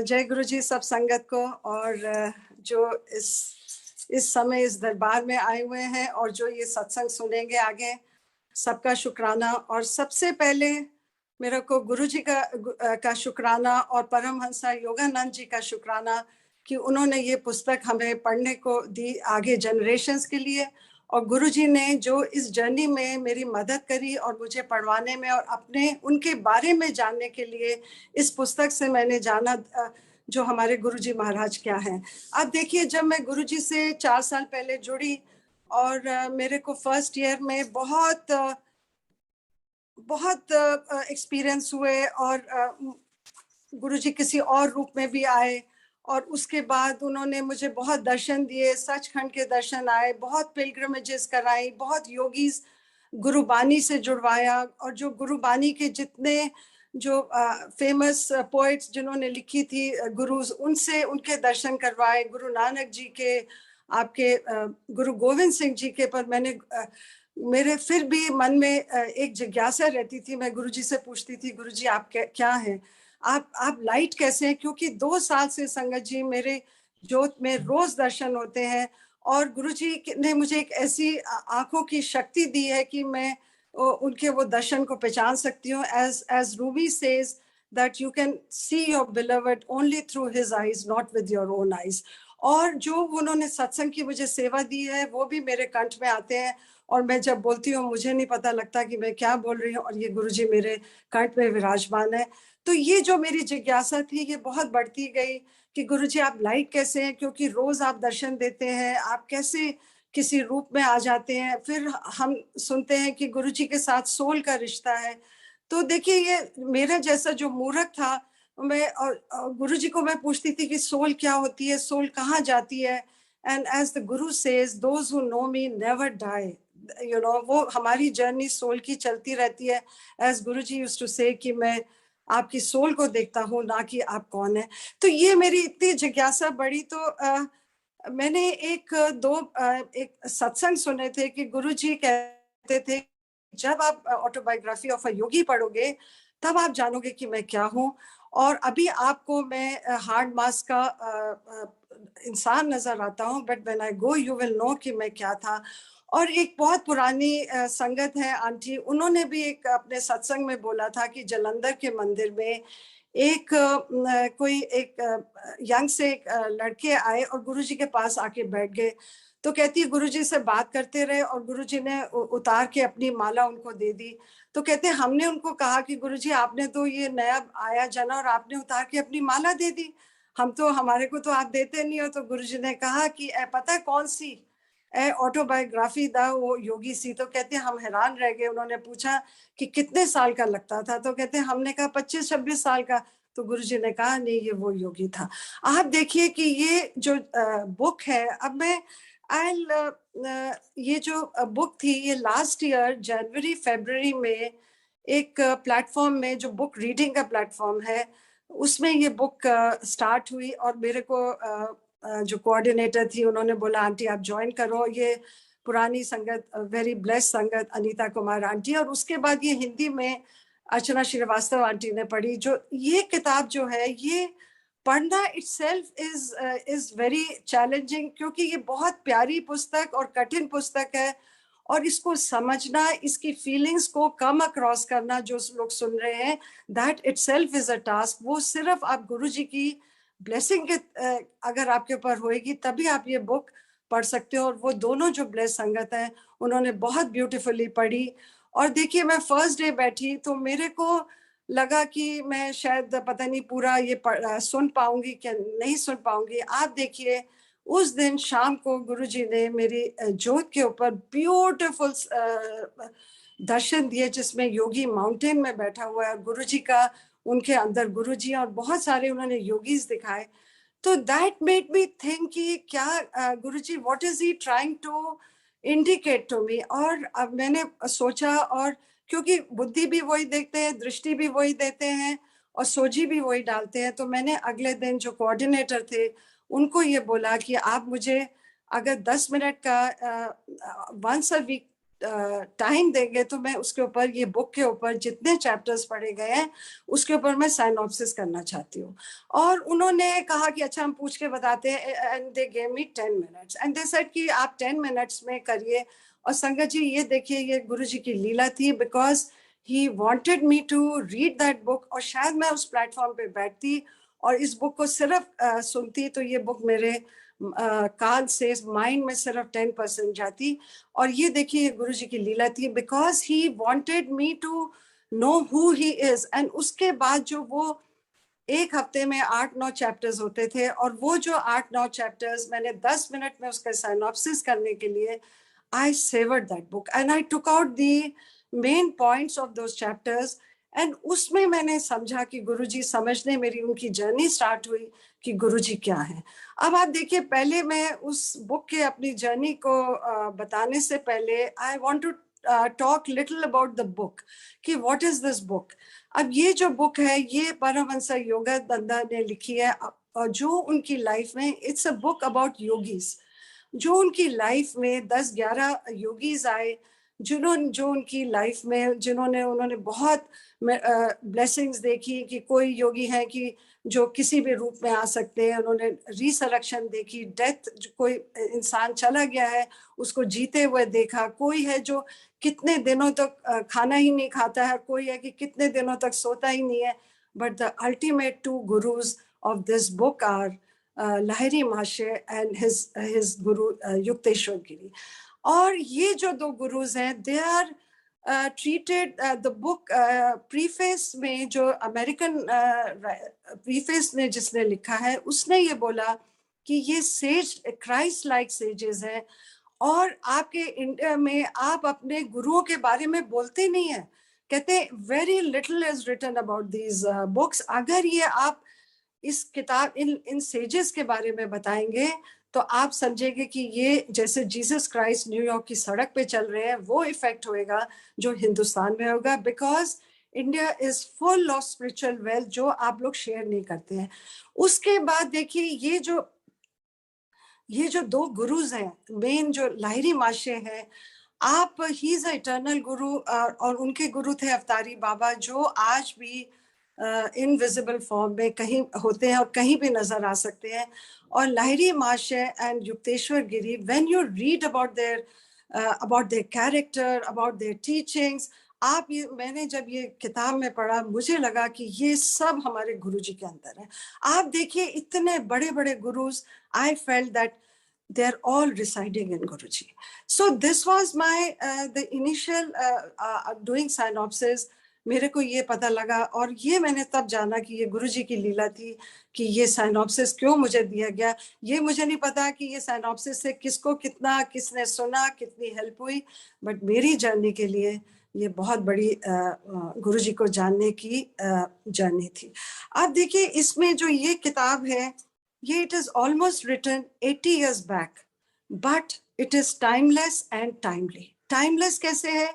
जय गुरु जी सब संगत को और जो इस समय इस दरबार में आए हुए हैं और जो ये सत्संग सुनेंगे आगे, सबका शुक्राना। और सबसे पहले मेरे को गुरु जी का शुक्राना और परमहंसा योगानंद जी का शुक्राना कि उन्होंने ये पुस्तक हमें पढ़ने को दी आगे जनरेशन्स के लिए। और गुरु जी ने जो इस जर्नी में मेरी मदद करी और मुझे पढ़वाने में और अपने उनके बारे में जानने के लिए इस पुस्तक से मैंने जाना जो हमारे गुरुजी महाराज क्या हैं। अब देखिए, जब मैं गुरुजी से 4 साल पहले जुड़ी और मेरे को फर्स्ट ईयर में बहुत एक्सपीरियंस हुए और गुरुजी किसी और रूप में भी आए और उसके बाद उन्होंने मुझे बहुत दर्शन दिए, सचखंड के दर्शन आए, बहुत पिलग्रिमेजेस कराई, बहुत योगीज गुरुबानी से जुड़वाया। और जो गुरुबानी के जितने जो फेमस पोइट्स जिन्होंने लिखी थी गुरुज, उनसे उनके दर्शन करवाए। गुरु नानक जी के, आपके गुरु गोविंद सिंह जी के पर मैंने मेरे फिर भी मन में एक जिज्ञासा रहती थी। मैं गुरुजी से पूछती थी, गुरुजी आप क्या हैं, आप लाइट कैसे हैं? क्योंकि 2 साल से संगत जी मेरे ज्योत में रोज दर्शन होते हैं और गुरुजी ने मुझे एक ऐसी आंखों की शक्ति दी है कि मैं उनके वो दर्शन को पहचान सकती हूँ। as Ruby says that you can see your beloved only through his eyes, not with your own eyes। और जो उन्होंने सत्संग की मुझे सेवा दी है वो भी मेरे कंठ में आते हैं और मैं जब बोलती हूँ मुझे नहीं पता लगता कि मैं क्या बोल रही हूँ और ये गुरुजी मेरे कंठ में विराजमान है। तो ये जो मेरी जिज्ञासा थी ये बहुत बढ़ती गई कि गुरुजी आप लाइट कैसे हैं, क्योंकि रोज आप दर्शन देते हैं, आप कैसे किसी रूप में आ जाते हैं। फिर हम सुनते हैं कि गुरुजी के साथ सोल का रिश्ता है। तो देखिए, ये मेरा जैसा जो मूर्ख था, मैं और गुरुजी को मैं पूछती थी कि सोल क्या होती है, सोल कहाँ जाती है। And as the guru says, those who know me never die, you know, वो हमारी जर्नी सोल की चलती रहती है। एज गुरुजी यूज्ड टू से कि मैं आपकी सोल को देखता हूँ, ना कि आप कौन है। तो ये मेरी इतनी जिज्ञासा बढ़ी। तो मैंने एक सत्संग सुने थे कि गुरुजी कहते थे जब आप ऑटोबायोग्राफी ऑफ अ योगी पढ़ोगे तब आप जानोगे कि मैं क्या हूँ। और अभी आपको मैं हार्ड मास का इंसान नजर आता हूँ, but when I go you will know कि मैं क्या था। और एक बहुत पुरानी संगत है आंटी, उन्होंने भी एक अपने सत्संग में बोला था कि जलंधर के मंदिर में एक कोई एक यंग से एक लड़के आए और गुरुजी के पास आके बैठ गए। तो कहती है गुरुजी से बात करते रहे और गुरुजी ने उतार के अपनी माला उनको दे दी। तो कहते हैं हमने उनको कहा कि गुरुजी आपने तो ये नया आया जना और आपने उतार के अपनी माला दे दी, हम तो, हमारे को तो आप देते नहीं हो। तो गुरुजी ने कहा कि पता है कौन सी ऑटोबायोग्राफी दा वो योगी सी। तो कहते हैं हम हैरान रह गए। उन्होंने पूछा कि कितने साल का लगता था, तो कहते हैं हमने कहा 25-26 साल का। तो गुरुजी ने कहा नहीं, ये वो योगी था। आप देखिए कि ये जो बुक है, अब मैं ये जो बुक थी ये लास्ट ईयर जनवरी फरवरी में एक प्लेटफॉर्म में, जो बुक रीडिंग का प्लेटफॉर्म है, उसमें ये बुक स्टार्ट हुई। और मेरे को जो कोऑर्डिनेटर थी उन्होंने बोला आंटी आप ज्वाइन करो। ये पुरानी संगत, वेरी ब्लेस्ड संगत, अनीता कुमार आंटी। और उसके बाद ये हिंदी में अर्चना श्रीवास्तव आंटी ने पढ़ी। जो ये किताब जो है ये पढ़ना इटसेल्फ इज वेरी चैलेंजिंग, क्योंकि ये बहुत प्यारी पुस्तक और कठिन पुस्तक है। और इसको समझना, इसकी फीलिंग्स को कम अक्रॉस करना जो लोग सुन रहे हैं, that itself is a task. वो सिर्फ आप गुरुजी की ब्लेसिंग के अगर आपके ऊपर होएगी तभी आप ये बुक पढ़ सकते हो। और वो दोनों जो ब्लेस संगत है उन्होंने बहुत ब्यूटीफुली पढ़ी। और देखिए, मैं फर्स्ट डे बैठी तो मेरे को लगा कि मैं शायद पता नहीं पूरा ये सुन पाऊंगी क्या नहीं सुन पाऊंगी। आप देखिए, उस दिन शाम को गुरुजी ने मेरी ज्योत के ऊपर ब्यूटीफुल दर्शन दिए, जिसमें योगी माउंटेन में बैठा हुआ है। गुरुजी का, उनके अंदर गुरुजी और बहुत सारे उन्होंने योगीज दिखाए। तो दैट मेड मी थिंक कि क्या Guruji what is he trying to indicate to me. और अब मैंने सोचा, और क्योंकि बुद्धि भी वही देखते हैं, दृष्टि भी वही देते हैं और सोझी भी वही डालते हैं, तो मैंने अगले दिन जो कोऑर्डिनेटर थे उनको ये बोला कि आप मुझे अगर 10 मिनट का वंस अ वीक टाइम देंगे तो मैं उसके ऊपर, ये बुक के ऊपर जितने चैप्टर्स पढ़े गए हैं उसके ऊपर मैं साइनॉप्सिस करना चाहती हूँ। और उन्होंने कहा कि अच्छा हम पूछ के बताते हैं, and they gave me 10 minutes and they said कि आप 10 मिनट्स में करिए। और संगत जी ये देखिए, ये गुरु जी की लीला थी, because he wanted me to read that book. और शायद मैं उस प्लेटफॉर्म पे बैठती और इस बुक को सिर्फ सुनती तो ये बुक मेरे कान से माइंड में सिर्फ 10% जाती। और ये देखिए गुरु जी की लीला थी, because he wanted me to know who he is. And उसके बाद जो वो एक हफ्ते में 8-9 चैप्टर्स होते थे, और वो जो 8-9 चैप्टर्स मैंने 10 मिनट में उसका साइनॉप्सिस करने के लिए, I savored that book and I took out the main points of those chapters. And उसमें मैंने समझा कि गुरुजी समझने, मेरी उनकी जर्नी स्टार्ट हुई कि गुरुजी क्या है। अब आप देखिए, पहले मैं उस बुक के अपनी जर्नी को बताने से पहले I want to talk little about the book, कि व्हाट इज दिस बुक। अब ये जो बुक है ये परमहंस योगानंद ने लिखी है, और जो उनकी लाइफ में, it's a book about yogis. जो उनकी लाइफ में 10-11 योगीज आए, जो उनकी लाइफ में उन्होंने बहुत ब्लेसिंग्स देखी, कि कोई योगी है कि जो किसी भी रूप में आ सकते हैं। उन्होंने रिसरेक्शन देखी, डेथ, कोई इंसान चला गया है उसको जीते हुए देखा, कोई है जो कितने दिनों तक खाना ही नहीं खाता है, कोई है कि कितने दिनों तक सोता ही नहीं है। But the ultimate 2 gurus of this book are Lahiri Mahasaya and his guru Yukteswar Giri. और ये जो 2 गुरुज हैं, they are treated the book preface में, जो अमेरिकन प्रीफेस में जिसने लिखा है, उसने ये बोला कि ये सेज क्राइस्ट लाइक सेजेस हैं। और आपके इंडिया में आप अपने गुरुओं के बारे में बोलते नहीं है, कहते very little is written about these books. अगर ये आप इस किताब, इन सेजेस के बारे में बताएंगे तो आप समझेंगे कि ये जैसे जीसस क्राइस्ट न्यूयॉर्क की सड़क पे चल रहे हैं, वो इफेक्ट होएगा जो हिंदुस्तान में होगा, because India is full of spiritual wealth जो आप लोग शेयर नहीं करते हैं। उसके बाद देखिए, ये जो 2 गुरुज हैं, मेन जो लाहिरी माशे हैं, आप, ही इज इटर्नल गुरु, और उनके गुरु थे अवतारी बाबा, जो आज भी इनविजिबल फॉर्म में कहीं होते हैं और कहीं भी नजर आ सकते हैं। और Lahiri Mahasaya and Yukteswar Giri, when you read about their character, about their teachings, आप ये, मैंने जब ये किताब में पढ़ा, मुझे लगा कि ये सब हमारे गुरुजी के अंदर है। आप देखिए इतने बड़े बड़े gurus, I felt that they are all residing in Guruji. So this was my the initial doing synopsis. मेरे को ये पता लगा, और ये मैंने तब जाना कि ये गुरुजी की लीला थी कि ये साइनॉप्सिस क्यों मुझे दिया गया। ये मुझे नहीं पता कि ये साइनॉप्सिस से किसको कितना, किसने सुना, कितनी हेल्प हुई, बट मेरी जर्नी के लिए ये बहुत बड़ी गुरुजी को जानने की जर्नी थी। अब देखिए, इसमें जो ये किताब है, ये it is almost written 80 years back, but it is timeless and timely. Timeless कैसे है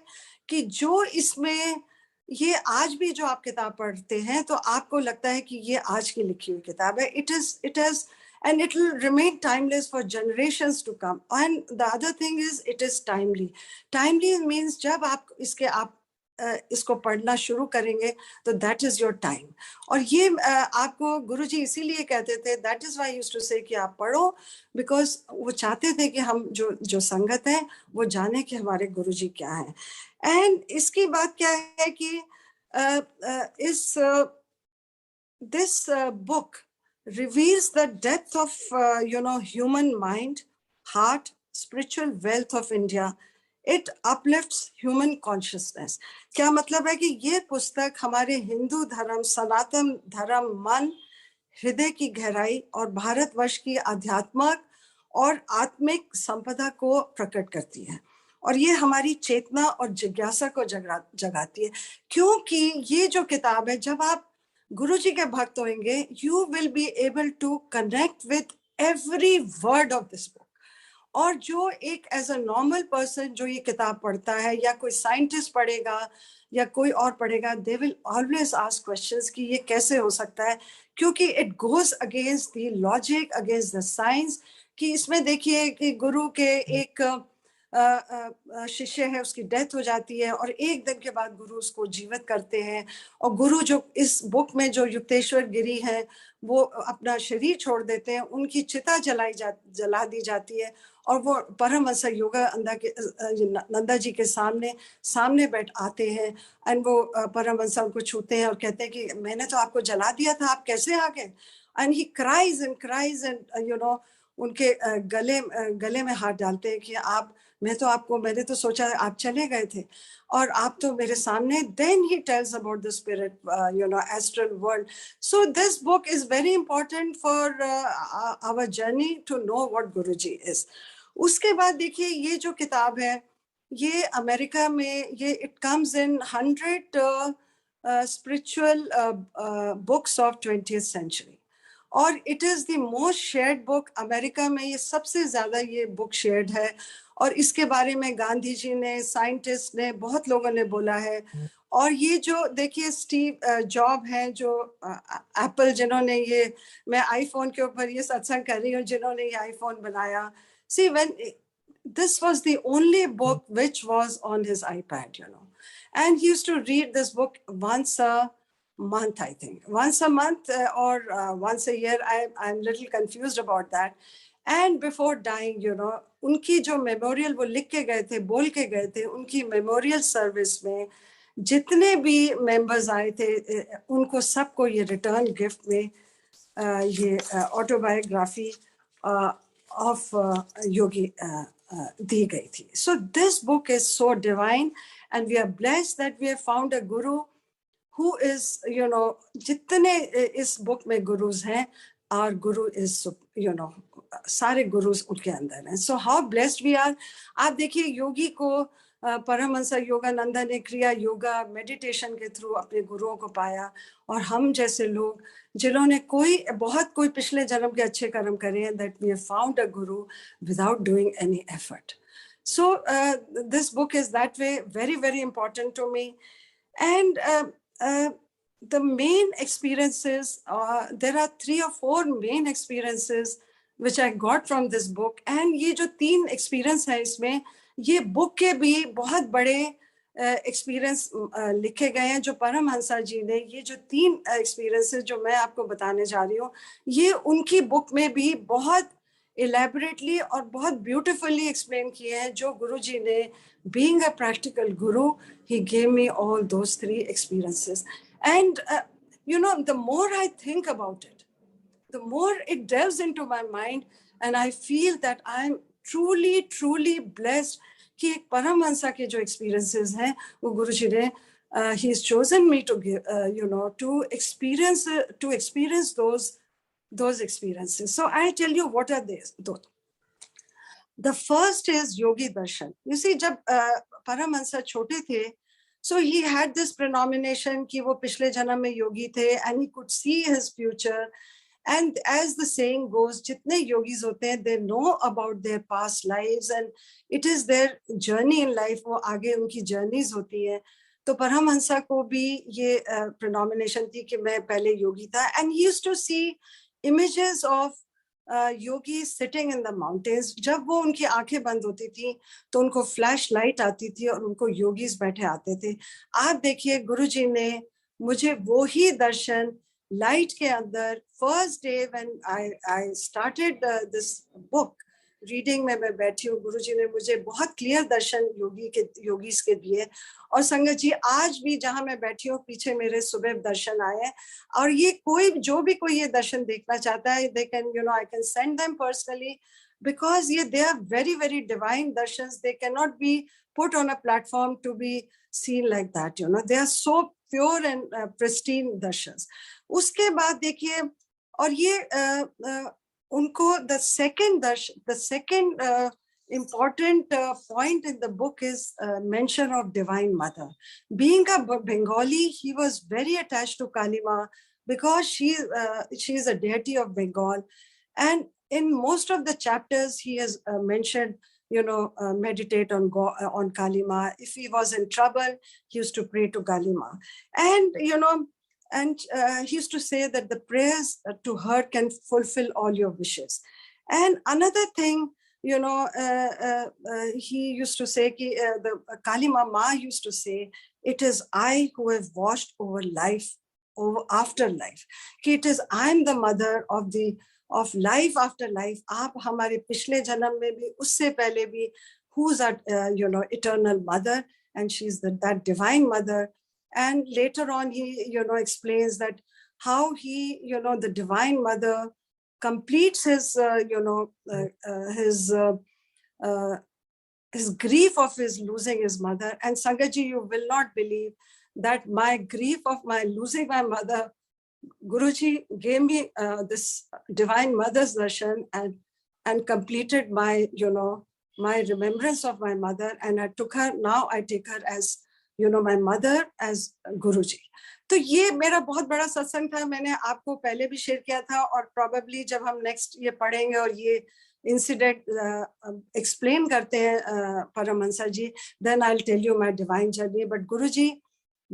कि जो इसमें, ये आज भी जो आप किताब पढ़ते हैं तो आपको लगता है कि ये आज की लिखी हुई किताब है। It is and it will remain timeless for generations to come. And the other thing is it is timely. Timely means जब आप इसको पढ़ना शुरू करेंगे तो that is your time. और ये आपको गुरुजी इसीलिए कहते थे, that is why I used to say कि आप पढ़ो, because वो चाहते थे कि हम जो संगत है वो जाने कि हमारे गुरुजी क्या है। एंड इसकी बात क्या है कि this book reveals the depth of human mind, heart, spiritual wealth of India. It uplifts human consciousness. क्या मतलब है कि ये पुस्तक हमारे हिंदू धर्म, सनातन धर्म, मन, हृदय की गहराई और भारतवर्ष की आध्यात्मिक और आत्मिक संपदा को प्रकट करती है, और ये हमारी चेतना और जिज्ञासा को जगाती है। क्योंकि ये जो किताब है, जब आप गुरुजी के भक्त होंगे, you will be able to connect with every word of this book. और जो एक एज अ नॉर्मल पर्सन जो ये किताब पढ़ता है, या कोई साइंटिस्ट पढ़ेगा या कोई और पढ़ेगा, they will always ask questions कि ये कैसे हो सकता है, क्योंकि it goes against the logic, against the science. कि इसमें देखिए कि गुरु के एक शिष्य है उसकी डेथ हो जाती है और एक दिन के बाद गुरु उसको जीवित करते हैं। और गुरु जो इस बुक में जो युक्तेश्वर गिरी है वो अपना शरीर छोड़ देते हैं, उनकी चिता जला दी जाती है और वो परमहंस नंदा जी के सामने बैठ आते हैं। एंड वो परमहंस उनको छूते हैं और कहते हैं कि मैंने तो आपको जला दिया था, आप कैसे आ गए? एंड ही क्राइज एंड उनके गले में हाथ डालते हैं कि मैंने तो सोचा आप चले गए थे और आप तो मेरे सामने। Then he tells about the spirit astral world. So this book is very important for our journey to know what Guruji is. उसके बाद देखिए ये जो किताब है ये अमेरिका में ये it comes in 100 spiritual books of 20th century और it is the most shared book. America में ये सबसे ज्यादा ये बुक शेयर्ड है और इसके बारे में गांधी जी ने, साइंटिस्ट ने, बहुत लोगों ने बोला है। और ये जो देखिए स्टीव जॉब हैं जो एप्पल जिन्होंने ये, मैं आईफोन के ऊपर ये सत्संग कर रही हूँ, जिन्होंने ये आईफोन बनाया, see when this was the only book which was on his iPad, and he used to read this book once a month, I think once a month or once a year. I'm little confused about that. And before dying, उनकी जो memorial वो लिख के गए थे, बोल के गए थे, उनकी मेमोरियल सर्विस में जितने भी मेंबर्स आए थे उनको सबको ये रिटर्न गिफ्ट में ये ऑटोबायोग्राफी ऑफ योगी दी गई थी. So this book is so divine and we are blessed that we have found a guru who is, जितने इस बुक में गुरुज हैं, our guru is, सारे गुरुज उनके अंदर हैं. So how blessed we are. आप देखिए योगी को परमहंस योगानंदा ने क्रिया योगा मेडिटेशन के थ्रू अपने गुरुओं को पाया और हम जैसे लोग जिन्होंने बहुत कोई पिछले जन्म के अच्छे कर्म करे हैं, that we have found a guru without doing any effort. So this book is that way very, very important to me. And the main experiences, there are 3 or 4 main experiences which I got from this book. And ये जो 3 experience है इसमें, ये book के भी बहुत बड़े experience लिखे गए हैं जो परमहंसा जी ने, ये जो 3 एक्सपीरियंसेस जो मैं आपको बताने जा रही हूँ, ये उनकी बुक में भी बहुत इलेबोरेटली और बहुत ब्यूटीफुली एक्सप्लेन किए हैं. जो गुरु जी ने, being a practical Guru, he gave me all those 3 experiences. And the more I think about it, the more it delves into my mind, and I feel that I'm truly, truly blessed कि एक परमहंसा के जो experiences हैं वो गुरुजी ने he's chosen me to give, to experience those experiences. So I tell you what are these. The first is yogi darshan. You see, जब परमहंसा छोटे थे, so he had this prenomination कि वो पिछले जन्म में योगी थे, and he could see his future. And as the saying goes, जितने yogis होते हैं, they know about their past lives and it is their journey in life. वो आगे उनकी journeys होती हैं. तो परमहंसा को भी ये prenomination थी कि मैं पहले योगी था. And he used to see images of yogis sitting in the mountains. जब वो उनकी आंखें बंद होती थी तो उनको फ्लैश लाइट आती थी और उनको योगीज बैठे आते थे. आप देखिए गुरुजी ने मुझे वो ही दर्शन लाइट के अंदर, first day when I started this book reading में मैं बैठी हूँ, गुरुजी ने मुझे बहुत क्लियर दर्शन योगीज के दिए. और संगत जी, आज भी जहाँ मैं बैठी हूँ पीछे मेरे सुबह दर्शन आए हैं. और ये जो भी कोई ये दर्शन देखना चाहता है, they can, I can send them personally because they are very, very divine darshans. They cannot be put on a platform to be seen like that. They are so pure and pristine darshans. उसके बाद देखिए, और ये उनको the second important point in the book is mention of Divine Mother. Being a Bengali, he was very attached to Kali Ma because she is a deity of Bengal. And in most of the chapters, he has mentioned, meditate on Kali Ma. If he was in trouble, he used to pray to Kali Ma. And, he used to say that the prayers to her can fulfill all your wishes. And another thing, you know, he used to say, the Kali Mama used to say, it is I who have watched over life, over afterlife. It is I'm the mother of life after life. आप हमारे पिछले जन्म में भी, उससे पहले भी, who's our eternal mother, and she's that divine mother. And later on, he explains that how he, the divine mother completes his his grief of his losing his mother. And Sangatji, you will not believe that my grief of my losing my mother, Guruji gave me this divine mother's darshan and completed my my remembrance of my mother, and I took her. Now I take her as my mother, as Guruji. तो ये मेरा बहुत बड़ा सत्संग था, मैंने आपको पहले भी शेयर किया था, और प्रोबेबली जब हम नेक्स्ट ये पढ़ेंगे और ये इंसिडेंट एक्सप्लेन करते हैं परमहंस जी, then I'll tell you my divine journey. But Guruji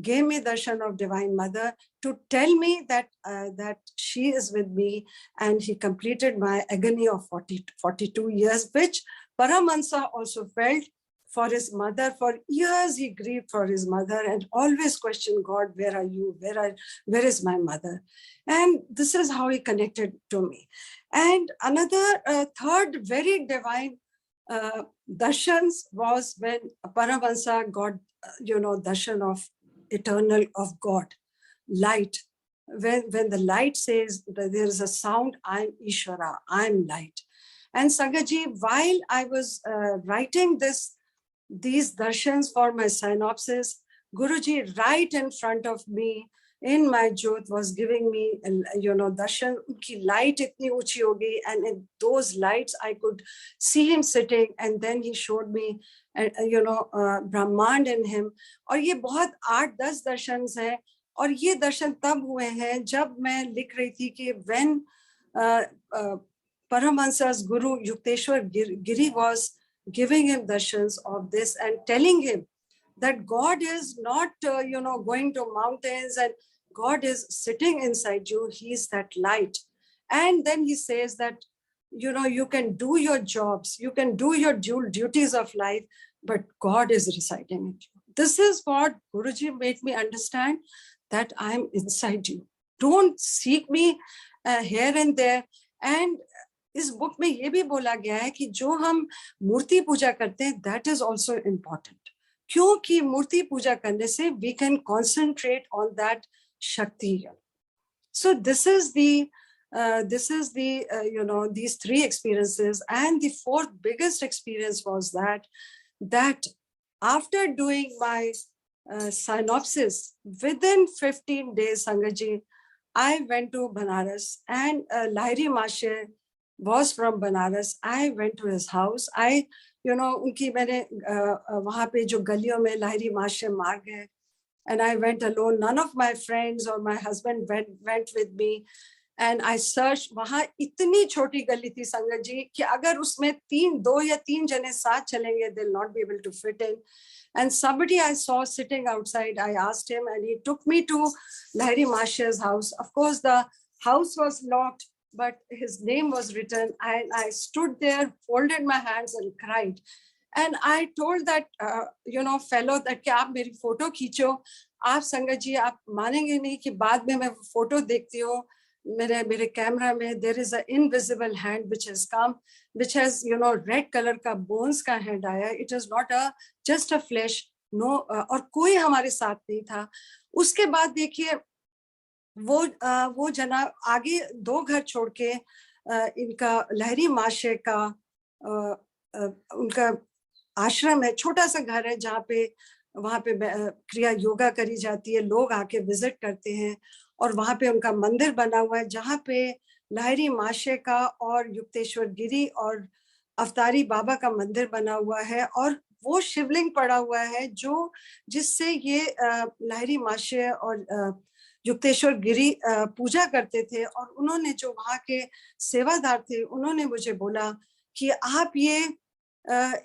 gave me darshan of divine mother to tell me that that she is with me, and he completed my agony of 42 years, which Paramahansa also felt for his mother. For years he grieved for his mother and always questioned God, where are you? Where is my mother? And this is how he connected to me. And another third very divine darshans was when Paramahansa got darshan of eternal of God, light. When the light says that there is a sound, I'm Ishvara, I'm light. And Sangatji, while I was writing these darshans for my synopsis, Guruji right in front of me in my jyot was giving me darshan. Unki light itni uchi hogi, and in those lights I could see him sitting, and then he showed me ब्रह्मांड in him. और ये बहुत 8-10 दर्शन हैं, और ये दर्शन तब हुए हैं जब मैं लिख रही थी कि when Paramahansa's Guru Yukteswar Giri was giving him darshans of this and telling him that God is not going to mountains, and God is sitting inside you. He's that light. And then he says that you can do your jobs, you can do your duties of life, but God is residing in you. This is what Guruji made me understand, that I'm inside you. Don't seek me here and there. And इस book में ये भी बोला गया है कि जो हम मूर्ति पूजा करते हैं, that is also important. क्योंकि मूर्ति पूजा करने से we can concentrate on that Shakti. So this is the these three experiences. And the fourth biggest experience was that after doing my synopsis, within 15 days, Sangatji, I went to Banaras, and Lahiri Mashe was from Banaras. I went to his house. उनकी मैंने वहाँ पे जो गलियों में Lahiri Mashe मार गए, and I went alone. None of my friends or my husband went with me. And I searched. वहाँ इतनी छोटी गली थी संगत जी कि अगर उसमें 2 या 3 जने साथ चलेंगे, they'll not be able to fit in. And somebody I saw sitting outside, I asked him, and he took me to Lahiri Mashe's house. Of course, the house was locked, but his name was written. And I stood there, folded my hands, and cried. And I told that fellow that कि आप मेरी photo खींचो. आप संगत जी, आप मानेंगे नहीं कि बाद में मैं फोटो देखती हूँ, मेरे कैमरा में there is an invisible hand which has come, which has red color का bones का hand आया. It is not just a flesh. No, और कोई हमारे साथ नहीं था. उसके बाद देखिए वो जना आगे 2 घर छोड़ के इनका लहरी माशे का उनका आश्रम है, छोटा सा घर है जहाँ पे वहाँ पे क्रिया योगा करी जाती है, लोग आके विजिट करते हैं. और वहाँ पे उनका मंदिर बना हुआ है जहाँ पे लाहिरी माशे का और युक्तेश्वर गिरी और अवतारी बाबा का मंदिर बना हुआ है. और वो शिवलिंग पड़ा हुआ है जो जिससे ये लाहिरी माशे और युक्तेश्वर गिरी पूजा करते थे. और उन्होंने जो वहाँ के सेवादार थे, उन्होंने मुझे बोला कि आप ये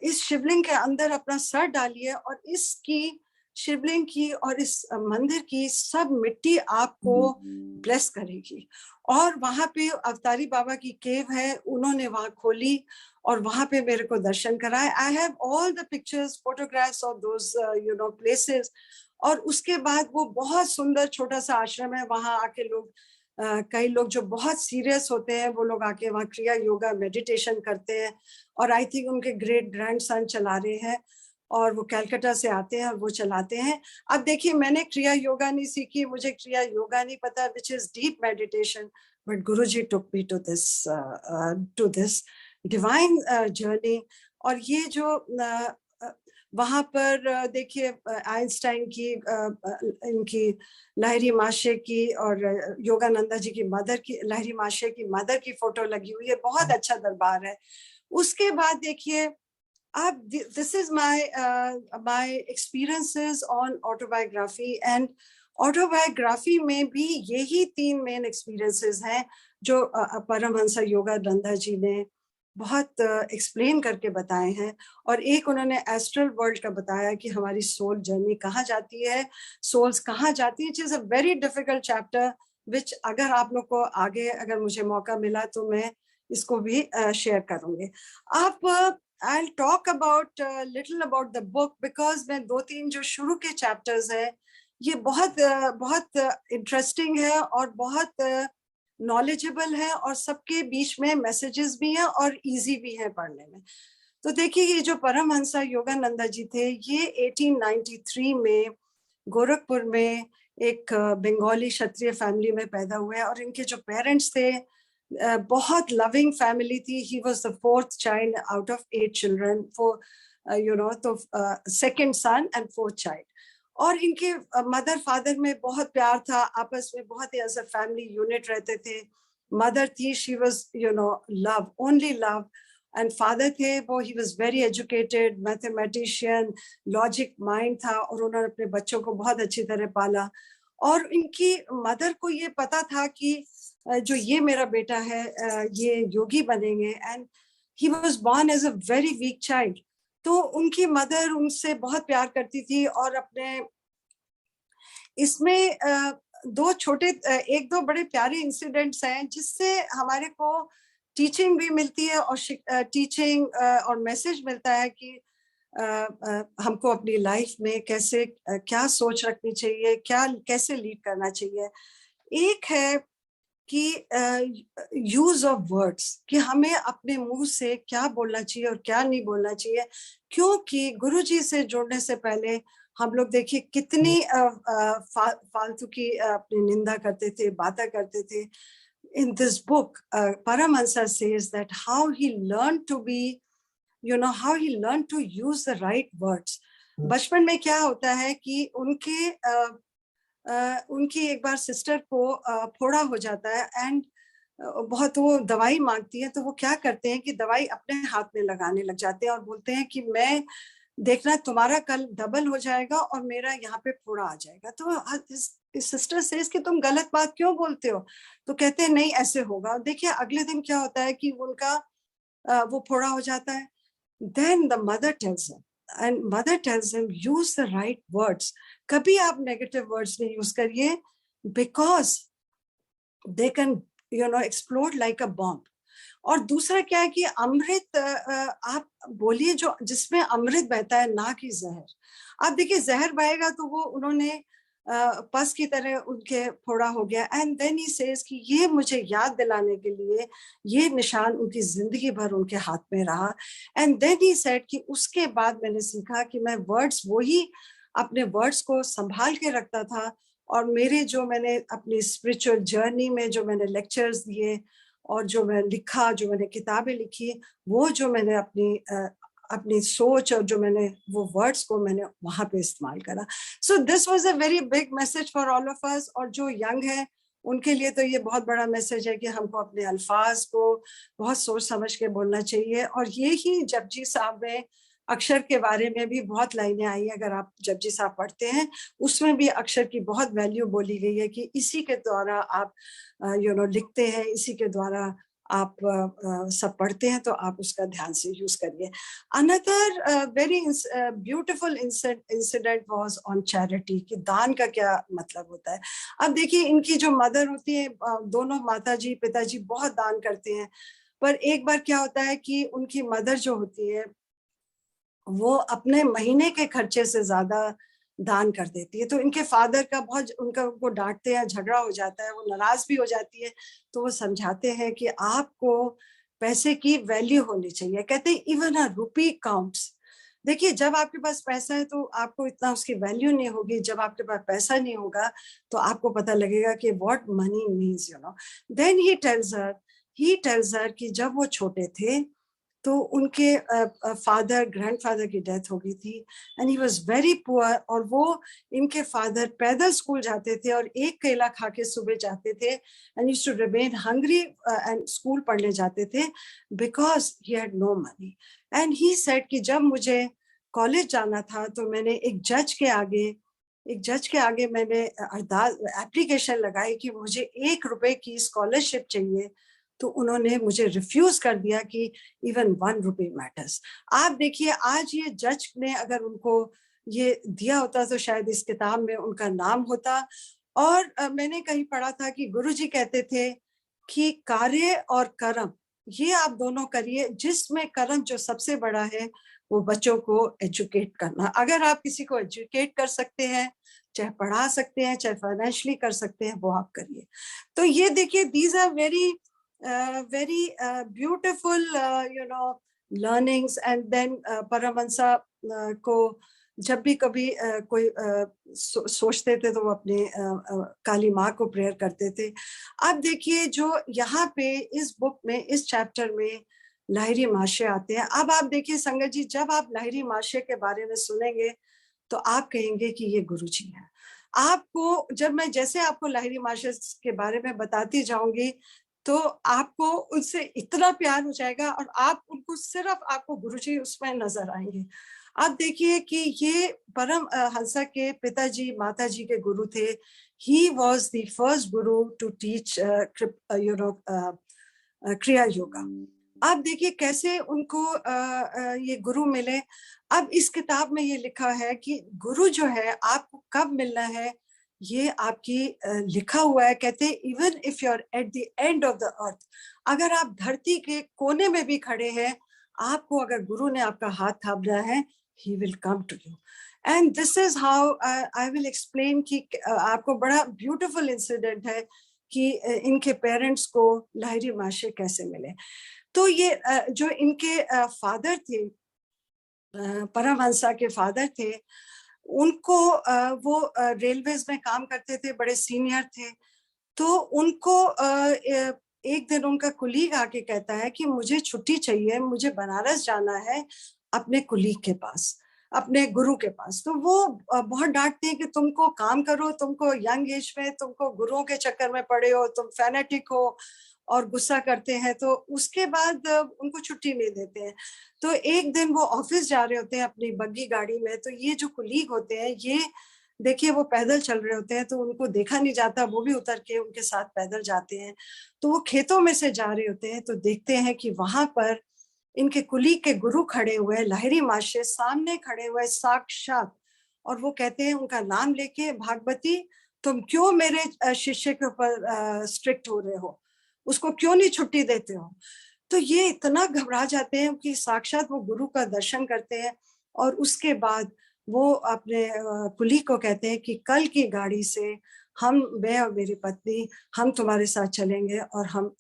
इस शिवलिंग के अंदर अपना सर डालिए और इसकी शिवलिंग की और इस मंदिर की सब मिट्टी आपको ब्लेस करेगी। और वहां पे अवतारी बाबा की केव है, उन्होंने वहां खोली और वहां पे मेरे को दर्शन कराए। I have all the pictures, photographs of those places. और उसके बाद वो बहुत सुंदर छोटा सा आश्रम है, वहां आके लोग कई लोग जो बहुत सीरियस होते हैं वो लोग आके वहाँ क्रिया योगा मेडिटेशन करते हैं। और आई थिंक उनके ग्रेट ग्रैंडसन चला रहे हैं, और वो कलकत्ता से आते हैं और वो चलाते हैं। अब देखिए, मैंने क्रिया योगा नहीं सीखी, मुझे क्रिया योगा नहीं पता, which is deep meditation, but Guruji took me to this divine journey. और ये जो वहां पर देखिए आइंस्टाइन की इनकी लहरी माशे की और योगानंदा जी की मदर की, लहरी माशे की मदर की फोटो लगी हुई है, बहुत अच्छा दरबार है। उसके बाद देखिए अब this is my experiences on autobiography, and autobiography में भी यही 3 मेन एक्सपीरियंसेस हैं जो परमहंस योगानंदा जी ने बहुत एक्सप्लेन करके बताए हैं। और एक उन्होंने एस्ट्रल वर्ल्ड का बताया कि हमारी सोल जर्नी कहाँ जाती है, सोल्स कहाँ जाती है, it is a very difficult chapter, which अगर आप लोग को आगे अगर मुझे मौका मिला तो मैं इसको भी शेयर करूंगी। आप I'll talk about little about the book, because मैं 2-3 जो शुरू के चैप्टर्स है ये बहुत इंटरेस्टिंग है और बहुत नॉलेजेबल है, और सबके बीच में मैसेजेस भी हैं और इजी भी है पढ़ने में। तो देखिए, ये जो परमहंस योगानंदा जी थे, ये 1893 में गोरखपुर में एक बंगाली क्षत्रिय फैमिली में पैदा हुए, और इनके जो पेरेंट्स थे बहुत लविंग फैमिली थी। He was the 4th child out of 8 children, तो second son and 4th child. और इनके मदर फादर में बहुत प्यार था, आपस में बहुत ही एज अ फैमिली यूनिट रहते थे। मदर थी, she was love, only love, and father थे वो, he was very educated, mathematician, logic mind था, और उन्होंने अपने बच्चों को बहुत अच्छी तरह पाला। और इनकी मदर को ये पता था कि जो ये मेरा बेटा है ये योगी बनेंगे, and he was born as a very weak child. तो उनकी मदर उनसे बहुत प्यार करती थी, और अपने इसमें 1-2 बड़े प्यारे इंसिडेंट्स हैं जिससे हमारे को टीचिंग भी मिलती है, और टीचिंग और मैसेज मिलता है कि हमको अपनी लाइफ में कैसे क्या सोच रखनी चाहिए, क्या कैसे लीड करना चाहिए। एक है कि यूज ऑफ वर्ड्स, कि हमें अपने मुंह से क्या बोलना चाहिए और क्या नहीं बोलना चाहिए। क्योंकि गुरुजी से जुड़ने से पहले हम लोग देखिए कितनी फालतू की अपनी निंदा करते थे, बातें करते थे। In this book, Paramahansa says that how he learned to be, how he learned to use the right words. बचपन में क्या होता है कि उनकी एक बार सिस्टर को फोड़ा हो जाता है, एंड बहुत वो दवाई मांगती है, तो वो क्या करते हैं कि दवाई अपने हाथ में लगाने लग जाते हैं और बोलते हैं कि मैं देखना तुम्हारा कल डबल हो जाएगा और मेरा यहाँ पे फोड़ा आ जाएगा। तो इस सिस्टर से कि तुम गलत बात क्यों बोलते हो, तो कहते हैं नहीं ऐसे होगा। देखिए अगले दिन क्या होता है कि उनका वो फोड़ा हो जाता है। Then the mother tells him, and mother tells him, use the right words. कभी आप negative words नहीं use करिए, because they can explode like a bomb. और दूसरा क्या है कि अमृत आप बोलिए जो जिसमें अमृत बहता है, ना कि जहर। आप देखिए जहर बहेगा तो वो उन्होंने पस की तरह उनके फोड़ा हो गया। एंड देन ही सेज कि ये मुझे याद दिलाने के लिए ये निशान उनकी जिंदगी भर उनके हाथ में रहा। एंड देन ही सेड कि उसके बाद मैंने सीखा कि मैं वर्ड्स, वही अपने वर्ड्स को संभाल के रखता था। और मेरे जो मैंने अपनी स्पिरिचुअल जर्नी में जो मैंने लेक्चर्स दिए और जो मैं लिखा, जो मैंने किताबें लिखी, वो जो मैंने अपनी सोच और जो मैंने वो वर्ड्स को मैंने वहां पे इस्तेमाल करा। So this was a very big message for all of us. और जो यंग है उनके लिए तो ये बहुत बड़ा मैसेज है कि हमको अपने अल्फाज को बहुत सोच समझ के बोलना चाहिए। और ये ही जपजी साहब में अक्षर के बारे में भी बहुत लाइनें आई है, अगर आप जपजी साहब पढ़ते हैं उसमें भी अक्षर की बहुत वैल्यू बोली गई है कि इसी के द्वारा आप लिखते हैं, इसी के द्वारा आप सब पढ़ते हैं तो आप उसका ध्यान से यूज करिए। Another very beautiful incident was on charity, कि दान का क्या मतलब होता है। अब देखिए इनकी जो मदर होती है, दोनों माताजी पिताजी बहुत दान करते हैं, पर एक बार क्या होता है कि उनकी मदर जो होती है वो अपने महीने के खर्चे से ज्यादा दान कर देती है। तो इनके फादर का बहुत उनका उनको डांटते हैं, झगड़ा हो जाता है, वो नाराज भी हो जाती है। तो वो समझाते हैं कि आपको पैसे की वैल्यू होनी चाहिए। कहते हैं इवन अ रूपी काउंट्स। देखिए जब आपके पास पैसा है तो आपको इतना उसकी वैल्यू नहीं होगी, जब आपके पास पैसा नहीं होगा तो आपको पता लगेगा कि what money means, you know. Then he tells her कि जब वो छोटे थे तो उनके फादर ग्रैंडफादर की डेथ हो गई थी, and he was very poor. और वो इनके फादर पैदल स्कूल जाते थे और एक केला खा के सुबह जाते थे, and used to remain hungry and school पढ़ने जाते थे because he had no money. And he said कि जब मुझे कॉलेज जाना था तो मैंने एक जज के आगे मैंने अरदास एप्लीकेशन लगाई कि मुझे 1 रुपए की स्कॉलरशिप चाहिए। तो उन्होंने मुझे रिफ्यूज कर दिया कि इवन 1 रुपए मैटर्स। आप देखिए आज ये जज ने अगर उनको ये दिया होता तो शायद इस किताब में उनका नाम होता। और मैंने कहीं पढ़ा था कि गुरुजी कहते थे कि कार्य और कर्म ये आप दोनों करिए, जिसमें कर्म जो सबसे बड़ा है वो बच्चों को एजुकेट करना। अगर आप किसी को एजुकेट कर सकते हैं, चाहे पढ़ा सकते हैं, चाहे फाइनेंशियली कर सकते हैं, वो आप करिए। तो ये देखिए these are very very beautiful learnings। and then परमहंसा को जब भी कभी कोई सोचते थे तो वो अपने काली माँ को प्रेयर करते थे। अब देखिए जो यहाँ पे इस बुक में इस चैप्टर में लाहिरी माशे आते हैं। अब आप देखिए संगत जी, जब आप लाहिरी माशे के बारे में सुनेंगे तो आप कहेंगे कि ये गुरुजी है। आपको जब मैं जैसे आपको लाहिरी माशे के बारे में बताती जाऊंगी तो आपको उनसे इतना प्यार हो जाएगा और आप उनको सिर्फ आपको गुरुजी उसमें नजर आएंगे। आप देखिए कि ये परम हंसा के पिताजी माताजी के गुरु थे। He was the first Guru to teach क्रिया योगा। आप देखिए कैसे उनको ये गुरु मिले। अब इस किताब में ये लिखा है कि गुरु जो है आपको कब मिलना है, ये आपकी लिखा हुआ है। कहते हैं even if you are at the end of the earth, अगर आप धरती के कोने में भी खड़े हैं, आपको अगर गुरु ने आपका हाथ थामना है, he will come to you. And this is how I will explain कि आपको बड़ा ब्यूटीफुल इंसिडेंट है कि इनके पेरेंट्स को लाहिरी माशे कैसे मिले। तो ये जो इनके फादर थे, परमहंसा के फादर थे, उनको वो रेलवेज में काम करते थे, बड़े सीनियर थे। तो उनको एक दिन उनका कुलीग आके कहता है कि मुझे छुट्टी चाहिए, मुझे बनारस जाना है अपने कुलीग के पास, अपने गुरु के पास। तो वो बहुत डांटते हैं कि तुमको काम करो, तुमको यंग एज में तुमको गुरुओं के चक्कर में पड़े हो, तुम फैनेटिक हो, और गुस्सा करते हैं। तो उसके बाद उनको छुट्टी नहीं देते हैं। तो एक दिन वो ऑफिस जा रहे होते हैं अपनी बग्गी गाड़ी में, तो ये जो कुलीग होते हैं ये देखिए वो पैदल चल रहे होते हैं, तो उनको देखा नहीं जाता, वो भी उतर के उनके साथ पैदल जाते हैं। तो वो खेतों में से जा रहे होते हैं तो देखते हैं कि वहां पर इनके कुलीग के गुरु खड़े हुए, लाहिरी माशे सामने खड़े हुए साक्षात। और वो कहते हैं उनका नाम लेके, भागवती तुम क्यों मेरे शिष्य के ऊपर स्ट्रिक्ट हो रहे हो, उसको क्यों नहीं छुट्टी देते हो। तो ये इतना घबरा जाते हैं कि साक्षात वो गुरु का दर्शन करते हैं। और उसके बाद वो अपने कुलीग को कहते हैं कि कल की गाड़ी से हम, मैं और मेरी पत्नी, हम तुम्हारे साथ चलेंगे और हम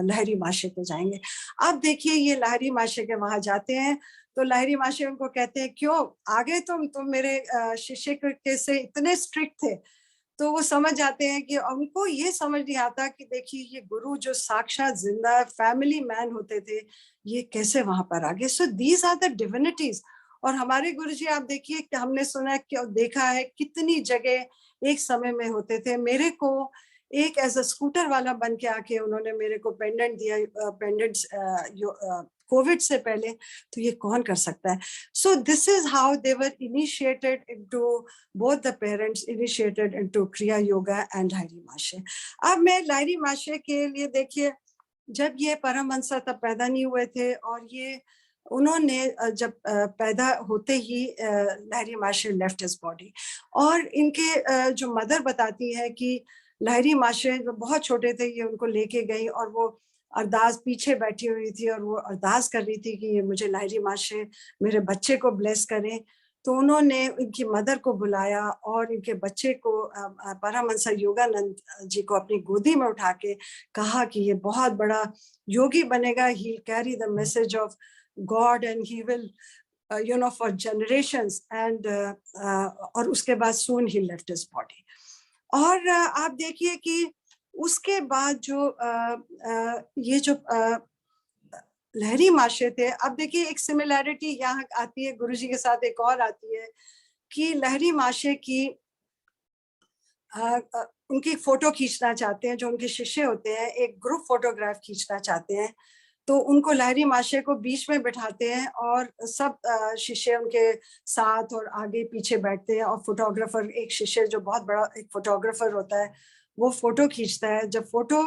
लाहिरी माशे पे जाएंगे। अब देखिए ये लाहिरी माशे के वहां जाते हैं तो लाहिरी माशे उनको कहते हैं क्यों आगे तुम मेरे शिष्य के से इतने स्ट्रिक्ट थे। तो वो समझ जाते हैं कि उनको ये समझ नहीं आता कि देखिए ये गुरु जो साक्षात जिंदा फैमिली मैन होते थे, ये कैसे वहां पर आ गए। So these are the divinities. और हमारे गुरुजी आप देखिए कि हमने सुना कि देखा है कितनी जगह एक समय में होते थे। मेरे को एक एज अ स्कूटर वाला बन के आके उन्होंने मेरे को पेंडेंट दिया, पेंडेंट कोविड से पहले। तो ये कौन कर सकता है। सो this is how they were initiated into, both the parents initiated into Kriya Yoga and Lahiri माशे। अब मैं लाहिरी माशे के लिए देखिए जब ये परमहंसा तब पैदा नहीं हुए थे, और ये उन्होंने जब पैदा होते ही लहरी माशे लेफ्ट हिज बॉडी। और इनके जो मदर बताती है कि लहरी माशे जो बहुत छोटे थे, ये उनको लेके गई और वो अरदास पीछे बैठी हुई थी और वो अरदास कर रही थी कि ये मुझे लहरी माशे मेरे बच्चे को ब्लेस करें। तो उन्होंने इनकी मदर को बुलाया और इनके बच्चे को परमहंसा योगानंद जी को अपनी गोदी में उठा के कहा कि ये बहुत बड़ा योगी बनेगा, he carry the message of God and he will for generations and और उसके बाद soon he left his body. और आप देखिए कि उसके बाद जो ये जो लहरी माशे थे, अब देखिए एक सिमिलैरिटी यहाँ आती है गुरुजी के साथ, एक और आती है कि लहरी माशे की उनकी फोटो खींचना चाहते हैं, जो उनके शिष्य होते हैं एक ग्रुप फोटोग्राफ खींचना चाहते हैं, तो उनको लहरी माशे को बीच में बिठाते हैं और सब शिष्य उनके साथ और आगे पीछे बैठते हैं, और फोटोग्राफर, एक शिष्य जो बहुत बड़ा एक फोटोग्राफर होता है, वो फोटो खींचता है। जब फोटो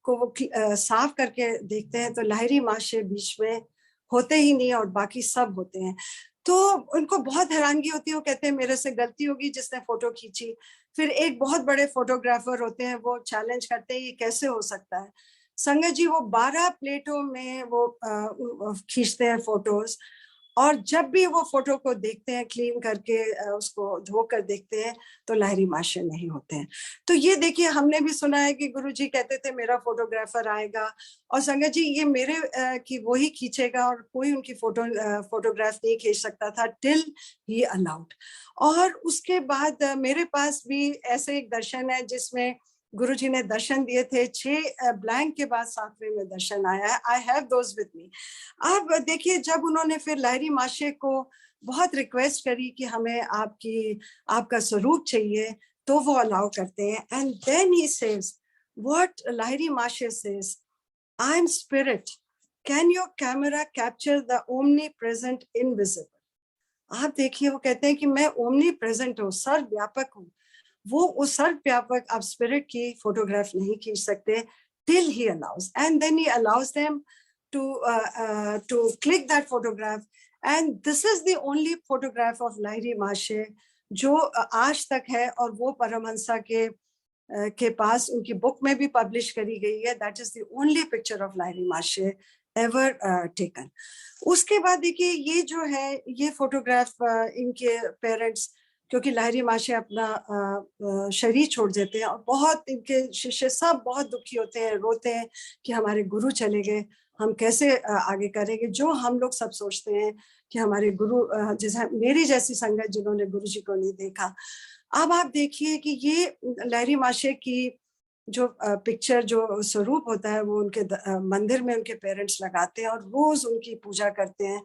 को वो साफ करके देखते हैं तो लहरी माशे बीच में होते ही नहीं और बाकी सब होते हैं। तो उनको बहुत हैरानगी होती है, वो कहते हैं मेरे से गलती होगी जिसने फोटो खींची। फिर एक बहुत बड़े फोटोग्राफर होते हैं, वो चैलेंज करते हैं ये कैसे हो सकता है। संगत जी वो 12 प्लेटों में वो खींचते हैं फोटोज, और जब भी वो फोटो को देखते हैं क्लीन करके उसको धो कर देखते हैं तो लहरी माशे नहीं होते हैं। तो ये देखिए, हमने भी सुना है कि गुरुजी कहते थे मेरा फोटोग्राफर आएगा और संगत जी ये मेरे की वो ही खींचेगा, और कोई उनकी फोटोग्राफ नहीं खींच सकता था टिल ही अलाउड। और उसके बाद मेरे पास भी ऐसे एक दर्शन है जिसमें गुरुजी ने दर्शन दिए थे, 6 ब्लैंक के बाद 7वें में दर्शन आया है। I have those with me. अब देखिए, जब उन्होंने फिर लहरी माशे को बहुत रिक्वेस्ट करी कि हमें आपका स्वरूप चाहिए, तो वो अलाउ करते हैं। And then he says what Lahiri Mahasaya says, I am spirit, can your camera capture the omni present invisible. आप देखिए, वो कहते हैं कि मैं ओमनी प्रेजेंट हूँ, सर्वव्यापक हूँ। वो उस सर्वव्यापक आप स्पिरिट की फोटोग्राफ नहीं खींच सकते till he allows, and then he allows them to click that photograph, and this is the only photograph of Lahiri Mashe जो आज तक है, और वो परमहंसा के पास उनकी बुक में भी पब्लिश करी गई है। That is the only picture of Lahiri माशे एवर टेकन। उसके बाद देखिए, ये जो है ये फोटोग्राफ इनके पेरेंट्स, क्योंकि लहरी माशे अपना शरीर छोड़ देते हैं और बहुत इनके शिष्य सब बहुत दुखी होते हैं, रोते हैं कि हमारे गुरु चले गए, हम कैसे आगे करेंगे। जो हम लोग सब सोचते हैं कि हमारे गुरु, जैसे मेरी जैसी संगत जिन्होंने गुरु जी को नहीं देखा। अब आप देखिए कि ये लहरी माशे की जो पिक्चर, जो स्वरूप होता है, वो उनके मंदिर में उनके पेरेंट्स लगाते हैं और रोज उनकी पूजा करते हैं।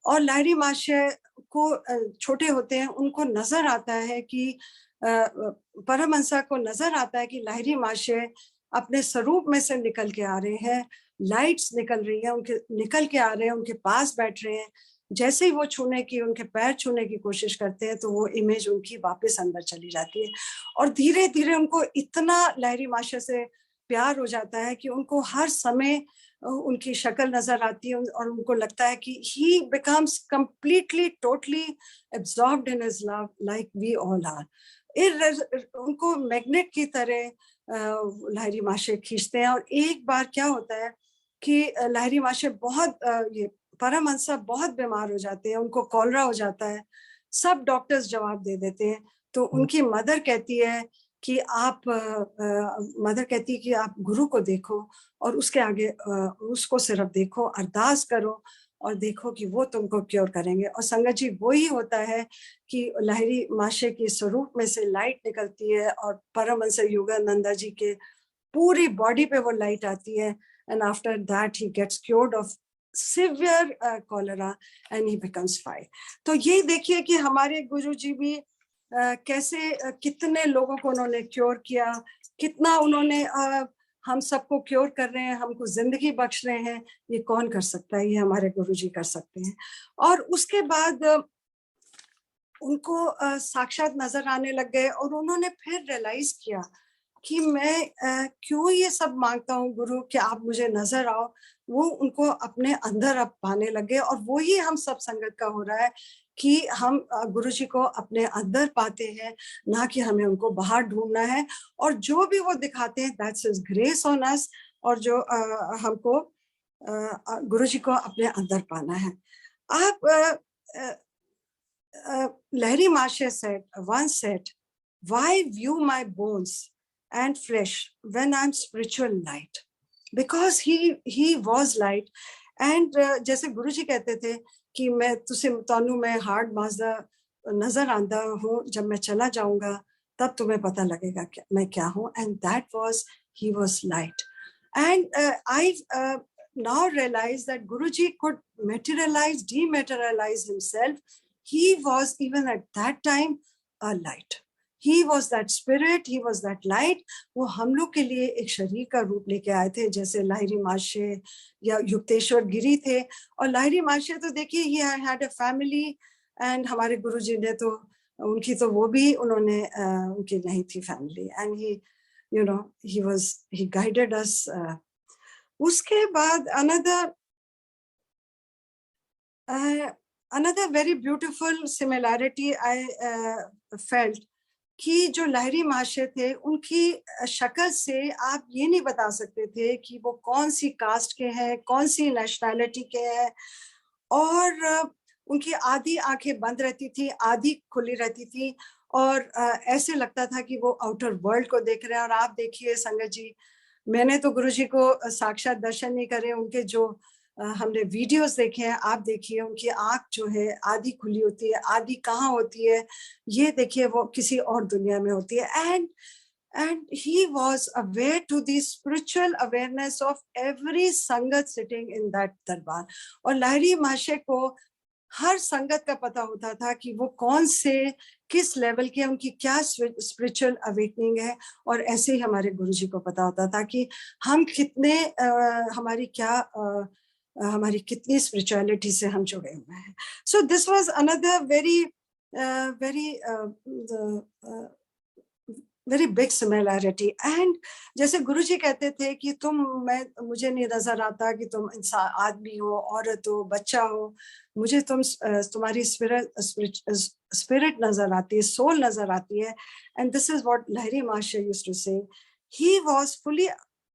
और लहरी माशे को छोटे होते हैं, उनको नजर आता है कि परमहंसा को नजर आता है कि लहरी माशे अपने स्वरूप में से निकल के आ रहे हैं, लाइट्स निकल रही हैं, उनके निकल के आ रहे हैं, उनके पास बैठ रहे हैं। जैसे ही वो उनके पैर छूने की कोशिश करते हैं तो वो इमेज उनकी वापस अंदर चली जाती है। और धीरे धीरे उनको इतना लहरी माशे से प्यार हो जाता है कि उनको हर समय उनकी शक्ल नजर आती है और उनको लगता है कि he becomes completely totally absorbed in his love like we all are। उनको मैग्नेट की तरह लहरी माशे खींचते हैं। और एक बार क्या होता है कि लहरी माशे बहुत ये परमहंसा बहुत बीमार हो जाते हैं, उनको कॉलरा हो जाता है, सब डॉक्टर्स जवाब दे देते हैं। तो उनकी मदर कहती है कि आप गुरु को देखो और उसके आगे उसको सिर्फ देखो, अरदास करो और देखो कि वो तुमको क्योर करेंगे। और संगत जी वही होता है कि लहरी माशे के स्वरूप में से लाइट निकलती है और परमहंस योगानंदा जी के पूरी बॉडी पे वो लाइट आती है। And after that he gets cured of severe cholera and he becomes fine. तो यही देखिए कि हमारे गुरु जी भी कैसे कितने लोगों को उन्होंने क्योर किया, कितना उन्होंने हम सबको क्योर कर रहे हैं, हमको जिंदगी बख्श रहे हैं। ये कौन कर सकता है? ये हमारे गुरुजी कर सकते हैं। और उसके बाद उनको साक्षात नजर आने लग गए और उन्होंने फिर रियलाइज किया कि मैं क्यों ये सब मांगता हूँ गुरु कि आप मुझे नजर आओ, वो उनको अपने अंदर अब पाने लगे। और वो ही हम सब संगत का हो रहा है कि हम गुरु जी को अपने अंदर पाते हैं, ना कि हमें उनको बाहर ढूंढना है। और जो भी वो दिखाते हैं that's his grace on us, और जो हमको गुरु जी को अपने अंदर पाना है। आप Lahiri Mahasaya said, once said, why view my bones and flesh when I'm spiritual light? Because he was light. And जैसे गुरु जी कहते थे कि मैं तुझे तानू मैं हार्ड माजदा नजर आंदा हूँ, जब मैं चला जाऊंगा तब तुम्हें पता लगेगा कि मैं क्या हूँ. And that was, he was light. And I now realize that Guruji could materialize, dematerialize himself. He was even at that time a light. He was that spirit, he was that light. वो हम लोग के लिए एक शरीर का रूप लेके आए थे, जैसे लाहिरी माशे या युक्तेश्वर गिरी थे. और लाहिरी माशे तो देखिए he had a family, and हमारे गुरुजी ने तो उनकी तो वो भी उन्होंने उनकी नहीं थी family, and he, you know, he guided us. उसके बाद another very beautiful similarity I felt कि जो लाहिरी महाशय थे उनकी शक्ल से आप ये नहीं बता सकते थे कि वो कौन सी कास्ट के हैं, कौन सी नेशनैलिटी के हैं. और उनकी आधी आंखें बंद रहती थी, आधी खुली रहती थी, और ऐसे लगता था कि वो आउटर वर्ल्ड को देख रहे हैं. और आप देखिए संगत जी, मैंने तो गुरुजी को साक्षात दर्शन नहीं करे, उनके जो हमने वीडियोस देखे हैं, आप देखिए उनकी आंख जो है आधी खुली होती है, आधी कहाँ होती है ये देखिए, वो किसी और दुनिया में होती है. And he was aware to the spiritual awareness of every sangat sitting in that darbar. और लाहिरी महाशय को हर संगत का पता होता था कि वो कौन से किस लेवल के, उनकी क्या स्पिरिचुअल अवेकनिंग है. और ऐसे ही हमारे गुरुजी को पता होता था कि हम कितने हमारी कितनी स्पिरिचुअलिटी से हम जुड़े हुए हैं. So this was another very big similarity. And जैसे गुरुजी कहते थे कि मुझे नहीं नजर आता कि तुम इंसान, आदमी हो, औरत हो, बच्चा हो, मुझे तुम्हारी स्पिरिट नजर आती है, सोल नजर आती है. And this is what Lahiri महाशय यूज्ड टू से. He was fully,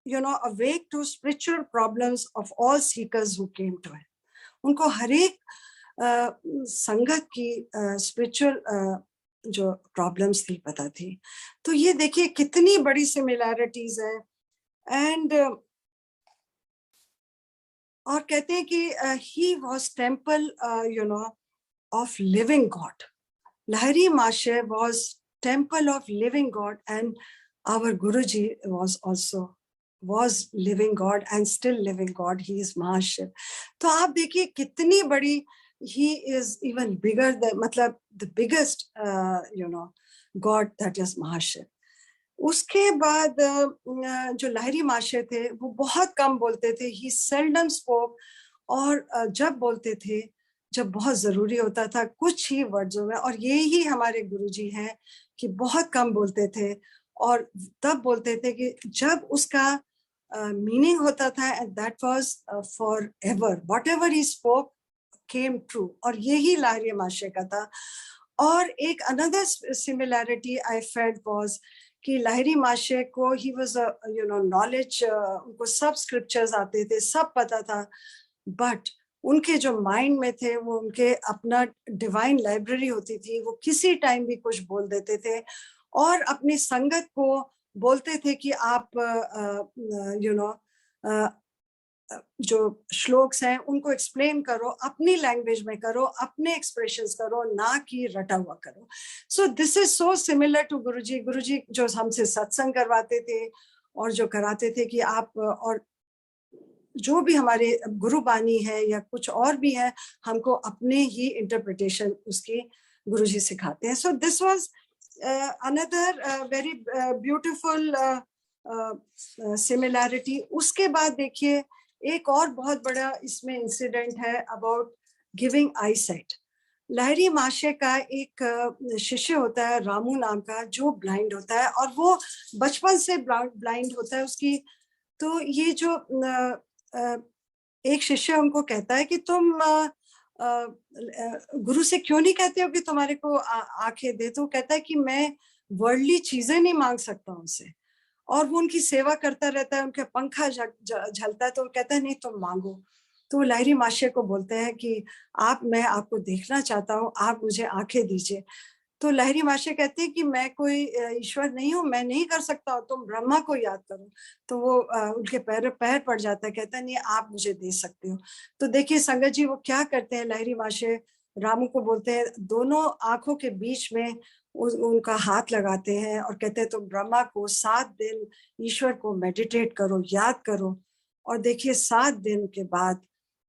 awake to spiritual problems of all seekers who came to him. उनको हर एक संगत की स्पिरिचुअल जो प्रॉब्लम्स थी पता थी. तो ये देखिए कितनी बड़ी सिमिलैरिटीज है. एंड और कहते हैं कि he was temple of living God. Lahiri Mahasaya was temple of living God, and our Guruji was living God and still living God. He is Mahashiv. तो आप देखिए कितनी बड़ी, he is even bigger than, मतलब the biggest God, that is Mahashiv. उसके बाद जो लाहिरी महाशय थे वो बहुत कम बोलते थे. He seldom spoke. और जब बोलते थे, जब बहुत जरूरी होता था, कुछ ही वर्ड्सों में. और ये ही हमारे गुरुजी हैं कि बहुत कम बोलते थे, और तब बोलते थे कि जब उसका मीनिंग होता था, and that was for ever. What ever he spoke came true. और यही लाहिरी महाशय का था. और एक another similarity I felt was कि लाहिरी महाशय को, ही वाज नॉलेज, उनको सब स्क्रिप्चर्स आते थे, सब पता था, बट उनके जो माइंड में थे वो उनके अपना डिवाइन लाइब्रेरी होती थी. वो किसी टाइम भी कुछ बोल देते थे, और अपनी संगत को बोलते थे कि आप जो श्लोक्स हैं उनको एक्सप्लेन करो, अपनी लैंग्वेज में करो, अपने एक्सप्रेशंस करो, ना कि रटा हुआ करो. So this is so similar to Guruji. Guruji जो हमसे सत्संग करवाते थे और जो कराते थे कि आप, और जो भी हमारे गुरुबानी है या कुछ और भी है, हमको अपने ही इंटरप्रिटेशन उसकी गुरुजी सिखाते हैं. So this was another very beautiful similarity. उसके बाद देखिए एक और बहुत बड़ा इसमें इंसिडेंट है अबाउट गिविंग आई साइट. लहरी महाशय का एक शिष्य होता है रामू नाम का, जो ब्लाइंड होता है और वो बचपन से ब्लाइंड होता है उसकी। तो ये जो एक शिष्य उनको कहता है कि तुम गुरु से क्यों नहीं कहते हो कि तुम्हारे को आंखें दे। तो कहता है कि मैं वर्ल्डली चीजें नहीं मांग सकता उनसे। और वो उनकी सेवा करता रहता है, उनके पंखा झलता है, तो वो कहता है नहीं तुम मांगो। तो वो लहरी महाशय को बोलते हैं कि मैं आपको देखना चाहता हूँ, आप मुझे आंखें दीजिए। तो लहरी महाशय कहते हैं कि मैं कोई ईश्वर नहीं हूँ, मैं नहीं कर सकता, तुम ब्रह्मा को याद करो। तो वो उनके पैर पैर पड़ जाता है, कहता है नहीं आप मुझे दे सकते हो। तो देखिए संगत जी वो क्या करते हैं, लहरी महाशय रामू को बोलते हैं, दोनों आंखों के बीच में उनका हाथ लगाते हैं और कहते हैं तुम ब्रह्मा को 7 दिन ईश्वर को मेडिटेट करो, याद करो। और देखिए 7 दिन के बाद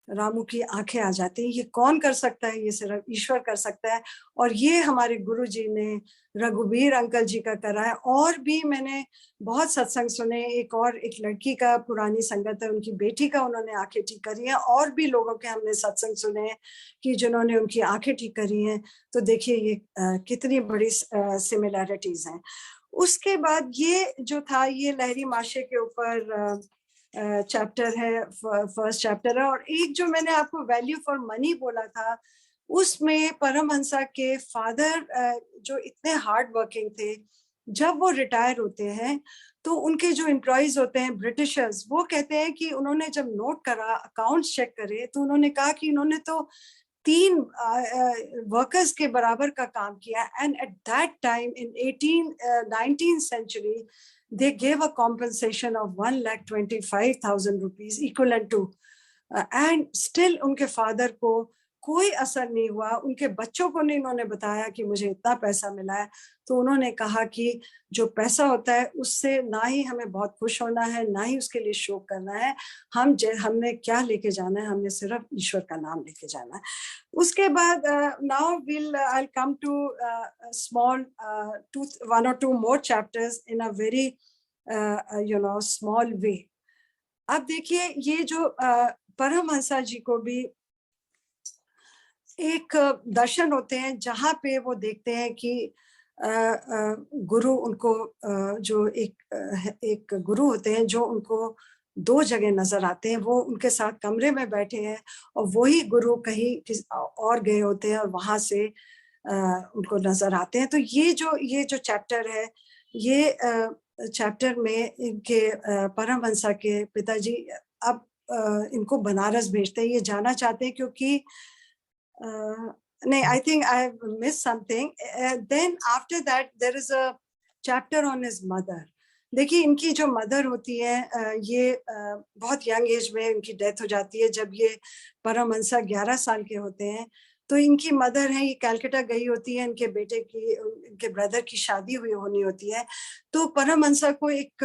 रामू की आंखें आ जाती हैं। ये कौन कर सकता है, ये सिर्फ ईश्वर कर सकता है। और ये हमारे गुरु जी ने रघुबीर अंकल जी का करा है। और भी मैंने बहुत सत्संग सुने, एक लड़की का पुरानी संगत है, उनकी बेटी का उन्होंने आंखें ठीक करी हैं। और भी लोगों के हमने सत्संग सुने हैं कि जिन्होंने उनकी आंखें ठीक करी हैं। तो देखिए ये कितनी बड़ी सिमिलैरिटीज हैं। उसके बाद ये जो था, ये लहरी महाशय के ऊपर चैप्टर है, फर्स्ट चैप्टर है। और एक जो मैंने आपको वैल्यू फॉर मनी बोला था, उसमें परमहंसा के फादर जो इतने हार्ड वर्किंग थे, जब वो रिटायर होते हैं तो उनके जो एम्प्लॉयज होते हैं ब्रिटिशर्स, वो कहते हैं कि उन्होंने जब नोट करा, अकाउंट्स चेक करे, तो उन्होंने कहा कि उन्होंने तो 3 वर्कर्स के बराबर का काम किया। And at that time in 19th century they gave a compensation of 1,25,000 rupees equivalent to and still उनके फादर को कोई असर नहीं हुआ। उनके बच्चों को नहीं उन्होंने बताया कि मुझे इतना पैसा मिला है। तो उन्होंने कहा कि जो पैसा होता है उससे ना ही हमें बहुत खुश होना है, ना ही उसके लिए शोक करना है। हमने क्या लेके जाना है, हमने सिर्फ ईश्वर का नाम लेके जाना है। उसके बाद now I come to small 1 or 2 more chapters in a very small way। अब देखिए ये जो परमहंसा जी को भी एक दर्शन होते हैं, जहाँ पे वो देखते हैं कि गुरु उनको जो एक गुरु होते हैं जो उनको 2 जगह नजर आते हैं। वो उनके साथ कमरे में बैठे हैं और वही गुरु कहीं और गए होते हैं और वहां से उनको नजर आते हैं। तो ये जो चैप्टर है, ये चैप्टर में इनके परमहंसा के पिताजी अब इनको बनारस भेजते हैं। ये जाना चाहते हैं क्योंकि नहीं, I think I have miss something. Then after that there is a chapter on his mother. देखिए इनकी जो मदर होती है, ये बहुत यंग एज में इनकी डेथ हो जाती है। जब ये परमहंसा 11 साल के होते हैं, तो इनकी मदर है, ये कलकत्ता गई होती है, इनके बेटे की, इनके ब्रदर की शादी होनी होती है। तो परमहंसा को एक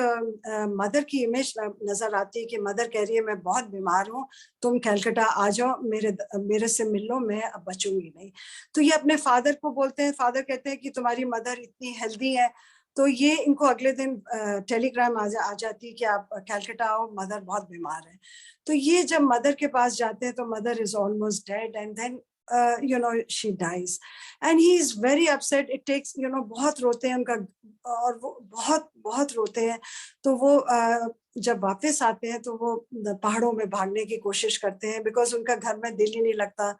मदर की इमेज नजर आती है कि मदर कह रही है मैं बहुत बीमार हूँ, तुम कलकत्ता आ जाओ, मेरे से मिल लो, मैं अब बचूंगी नहीं। तो ये अपने फादर को बोलते हैं। फादर कहते हैं कि तुम्हारी मदर इतनी हेल्दी है। तो ये इनको अगले दिन टेलीग्राम आ जाती है कि आप कलकत्ता आओ, मदर बहुत बीमार है। तो ये जब मदर के पास जाते हैं तो mother is almost dead and then she dies and he is very upset। it takes बहुत रोते हैं उनका, और वो बहुत बहुत रोते हैं। तो वो जब वापस आते हैं तो वो पहाड़ों में भागने की कोशिश करते हैं, बिकॉज उनका घर में दिल ही नहीं लगता।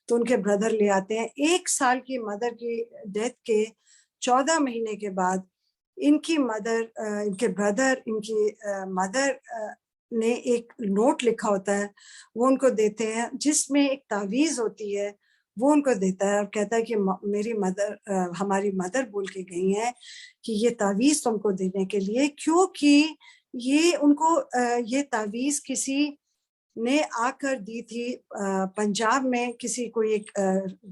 तो उनके ब्रदर ले आते हैं। 1 साल की मदर की डेथ के 14 महीने के बाद इनकी मदर, इनके ब्रदर, इनकी मदर ने एक नोट लिखा होता है, वो उनको देते हैं, जिसमें एक तावीज होती है, वो उनको देता है और कहता है कि मेरी मदर, हमारी मदर बोल के गई है कि ये तावीज तुमको देने के लिए, क्योंकि ये उनको ये तावीज किसी ने आकर दी थी। पंजाब में किसी कोई एक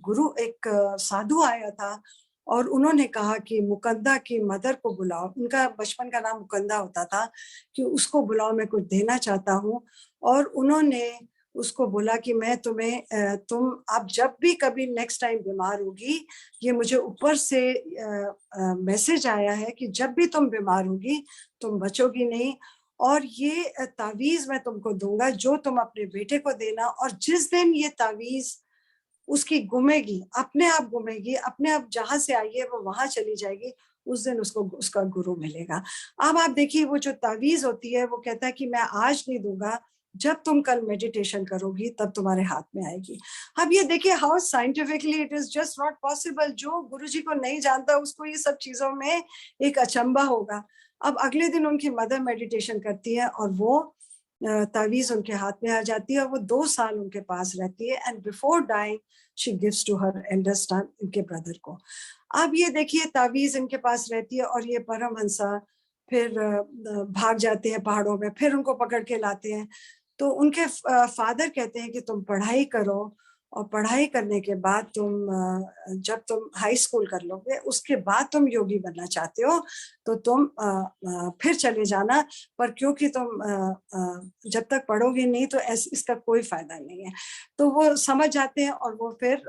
गुरु, एक साधु आया था और उन्होंने कहा कि मुकंदा की मदर को बुलाओ। उनका बचपन का नाम मुकंदा होता था, कि उसको बुलाओ, मैं कुछ देना चाहता हूँ। और उन्होंने उसको बोला कि मैं तुम्हें, तुम अब जब भी कभी नेक्स्ट टाइम बीमार होगी, ये मुझे ऊपर से मैसेज आया है कि जब भी तुम बीमार होगी तुम बचोगी नहीं, और ये तावीज मैं तुमको दूंगा जो तुम अपने बेटे को देना। और जिस दिन ये तावीज उसकी गुमेगी, अपने आप गुमेगी, अपने आप जहां से आई है वो वहां चली जाएगी, उस दिन उसको उसका गुरु मिलेगा। अब आप देखिए वो जो तावीज होती है वो कहता है कि मैं आज नहीं दूंगा, जब तुम कल मेडिटेशन करोगी तब तुम्हारे हाथ में आएगी। अब ये देखिए how scientifically it is just not possible. जो गुरुजी को नहीं जानता उसको ये सब चीजों में एक अचंबा होगा। अब अगले दिन उनकी मदर मेडिटेशन करती है और वो तावीज उनके हाथ में आ जाती है, वो 2 साल उनके पास रहती है, and before dying she gives to her elder son, इनके ब्रदर को। अब ये देखिए तावीज इनके पास रहती है और ये परमहंसा फिर भाग जाते हैं पहाड़ों में, फिर उनको पकड़ के लाते हैं। तो उनके फादर कहते हैं कि तुम पढ़ाई करो, और पढ़ाई करने के बाद तुम जब तुम हाई स्कूल कर लोगे उसके बाद तुम योगी बनना चाहते हो तो तुम फिर चले जाना, पर क्योंकि तुम जब तक पढ़ोगे नहीं तो इसका कोई फायदा नहीं है। तो वो समझ जाते हैं और वो फिर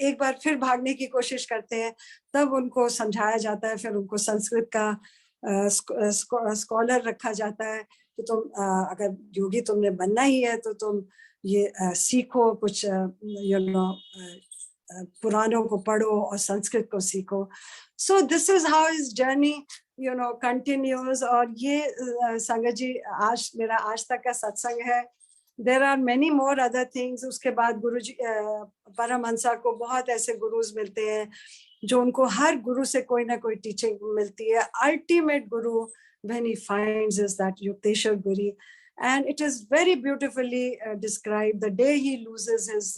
एक बार फिर भागने की कोशिश करते हैं। तब उनको समझाया जाता है, फिर उनको संस्कृत का स्कॉलर रखा जाता है कि तुम अगर योगी तुमने बनना ही है तो तुम ये सीखो कुछ, यू नो पुराणों को पढ़ो और संस्कृत को सीखो। सो this is how is journey continues. और ये संगत जी आज मेरा आज तक का सत्संग है। There are many more other things. उसके बाद गुरु जी परमहंसा को बहुत ऐसे गुरुज मिलते हैं जो उनको हर गुरु से कोई ना कोई टीचिंग मिलती है। Ultimate Guru when he finds is that Yukteswar Guri, and it is very beautifully described. The day he loses his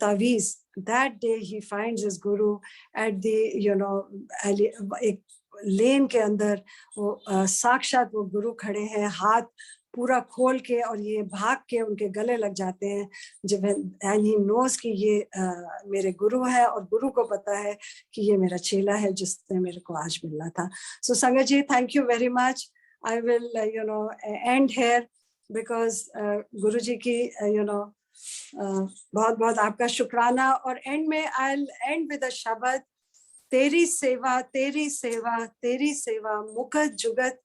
taviz, that day he finds his guru at the एक लेन के अंदर वो साक्षात वो गुरु खड़े हैं, हाथ पूरा खोल के, और ये भाग के उनके गले लग जाते हैं जब एंड ही नोज कि ये मेरे गुरु है, और गुरु को पता है कि ये मेरा चेला है जिसने मेरे को आज मिलना था। सो संगत जी, thank you very much. I will end here because Guru ji की बहुत बहुत आपका शुक्राना। और एंड में आई विल एंड विद अ शब्द, तेरी सेवा तेरी सेवा तेरी सेवा, मुकत जुगत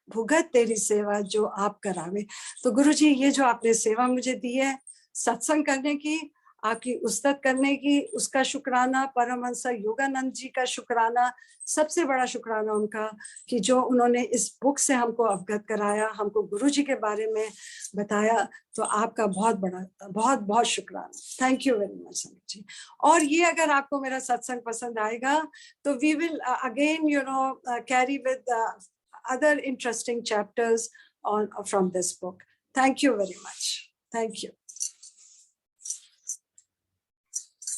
भुगत तेरी सेवा जो आप करावे। तो गुरु जी ये जो आपने सेवा मुझे दी है सत्संग करने की, आपकी उस्तत करने की, उसका शुक्राना। परमहंस योगानंद जी का शुक्राना, सबसे बड़ा शुक्राना उनका कि जो उन्होंने इस बुक से हमको अवगत कराया, हमको गुरु जी के बारे में बताया। तो आपका बहुत बहुत शुक्राना। थैंक यू वेरी मच संगत जी। और ये अगर आपको मेरा सत्संग पसंद आएगा तो we will again carry with other interesting chapters from this book. Thank you very much. Thank you.